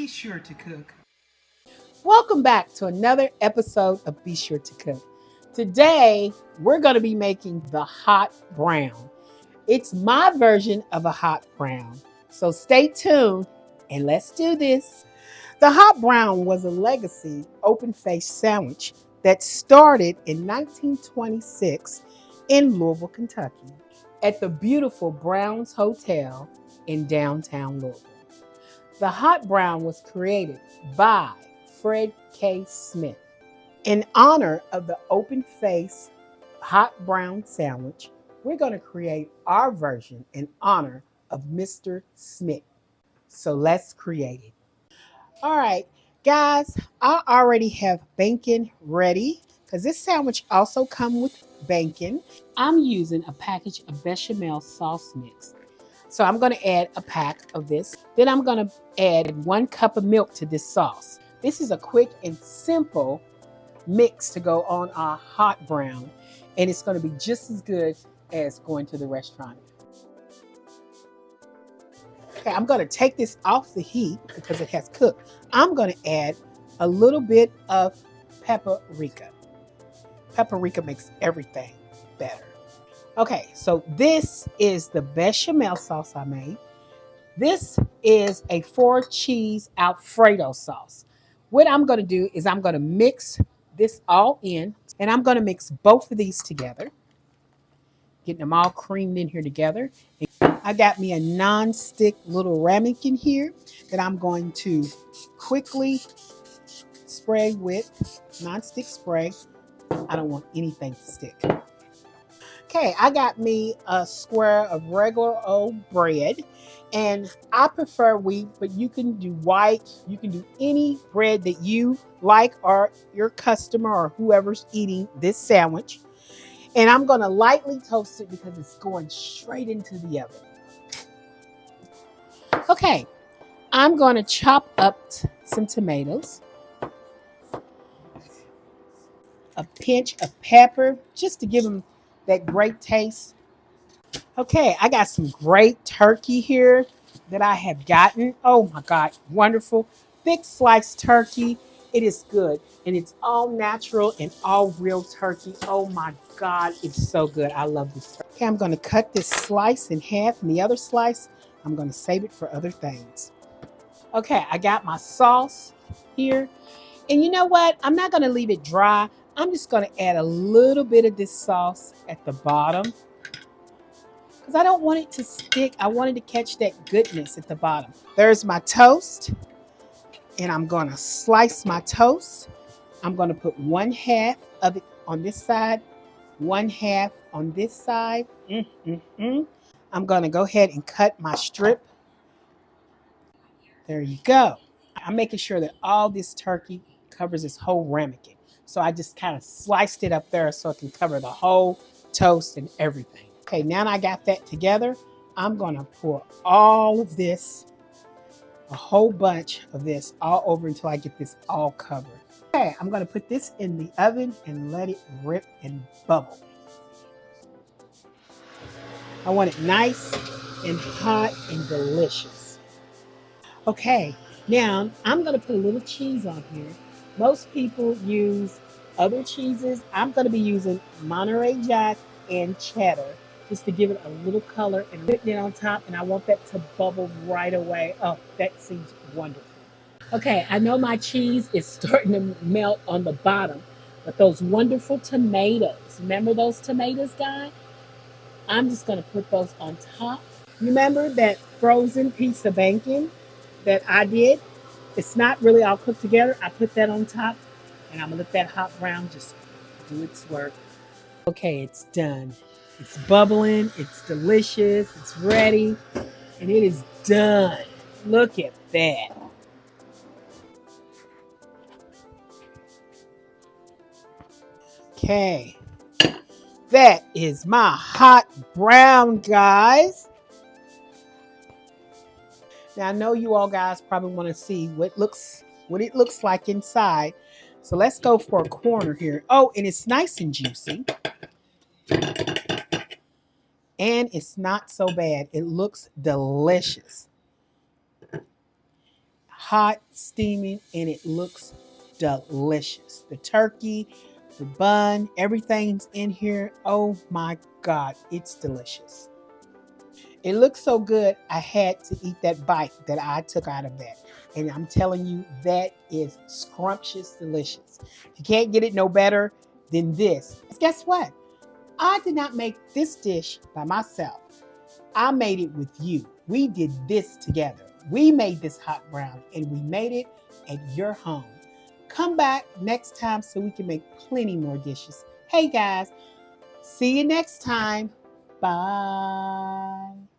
Be Sure to Cook. Welcome back to another episode of Be Sure to Cook. Today, we're going to be making the hot brown. It's my version of a hot brown. So stay tuned and let's do this. The hot brown was a legacy open-faced sandwich that started in 1926 in Louisville, Kentucky, at the beautiful Brown's Hotel in downtown Louisville. The hot brown was created by Fred K. Smith. In honor of the open-faced hot brown sandwich, we're going to create our version in honor of Mr. Smith. So let's create it. All right, guys, I already have bacon ready because this sandwich also comes with bacon. I'm using a package of bechamel sauce mix. So I'm going to add a pack of this. Then I'm going to add 1 cup of milk to this sauce. This is a quick and simple mix to go on our hot brown, and it's going to be just as good as going to the restaurant. Okay, I'm going to take this off the heat because it has cooked. I'm going to add a little bit of paprika. Paprika makes everything better. Okay, so this is the bechamel sauce I made. This is a 4-cheese Alfredo sauce. What I'm going to do is I'm going to mix this all in, and I'm going to mix both of these together, getting them all creamed in here together. I got me a non-stick little ramekin here that I'm going to quickly spray with non-stick spray. I don't want anything to stick. Okay, I got me a square of regular old bread, and I prefer wheat, but you can do white. You can do any bread that you like or your customer or whoever's eating this sandwich. And I'm going to lightly toast it because it's going straight into the oven. Okay, I'm going to chop up some tomatoes, a pinch of pepper, just to give them that great taste. Okay, I got some great turkey here that I have gotten. Oh my God, wonderful. Thick sliced turkey. It is good. And it's all natural and all real turkey. Oh my God, it's so good. I love this turkey. Okay, I'm going to cut this slice in half, and the other slice, I'm going to save it for other things. Okay, I got my sauce here. And you know what? I'm not going to leave it dry. I'm just going to add a little bit of this sauce at the bottom, because I don't want it to stick. I wanted to catch that goodness at the bottom. There's my toast, and I'm going to slice my toast. I'm going to put 1/2 of it on this side, 1/2 on this side. I'm going to go ahead and cut my strip. There you go. I'm making sure that all this turkey covers this whole ramekin. So I just kind of sliced it up there so it can cover the whole toast and everything. Okay, now I got that together. I'm going to pour all of this, a whole bunch of this, all over until I get this all covered. Okay, I'm going to put this in the oven and let it rip and bubble. I want it nice and hot and delicious. Okay, now I'm going to put a little cheese on here. Most people use other cheeses. I'm going to be using Monterey Jack and cheddar just to give it a little color, and putting it on top, and I want that to bubble right away. Oh, that seems wonderful. Okay, I know my cheese is starting to melt on the bottom, but those wonderful tomatoes, remember those tomatoes, guys? I'm just going to put those on top. Remember that frozen piece of bacon that I did? It's not really all cooked together. I put that on top, and I'm going to let that hot brown just do its work. Okay, it's done. It's bubbling, it's delicious, it's ready, and it is done. Look at that. Okay, that is my hot brown, guys. Now I know you all guys probably want to see what it looks like inside. So let's go for a corner here. Oh, and it's nice and juicy. And it's not so bad. It looks delicious. hot, steaming, and it looks delicious. The turkey, the bun, everything's in here. Oh my God, it's delicious. It looks so good, I had to eat that bite that I took out of that. And I'm telling you, that is scrumptious delicious. You can't get it no better than this. Guess what? I did not make this dish by myself. I made it with you. We did this together. We made this hot brown and we made it at your home. Come back next time so we can make plenty more dishes. Hey guys, see you next time. Bye.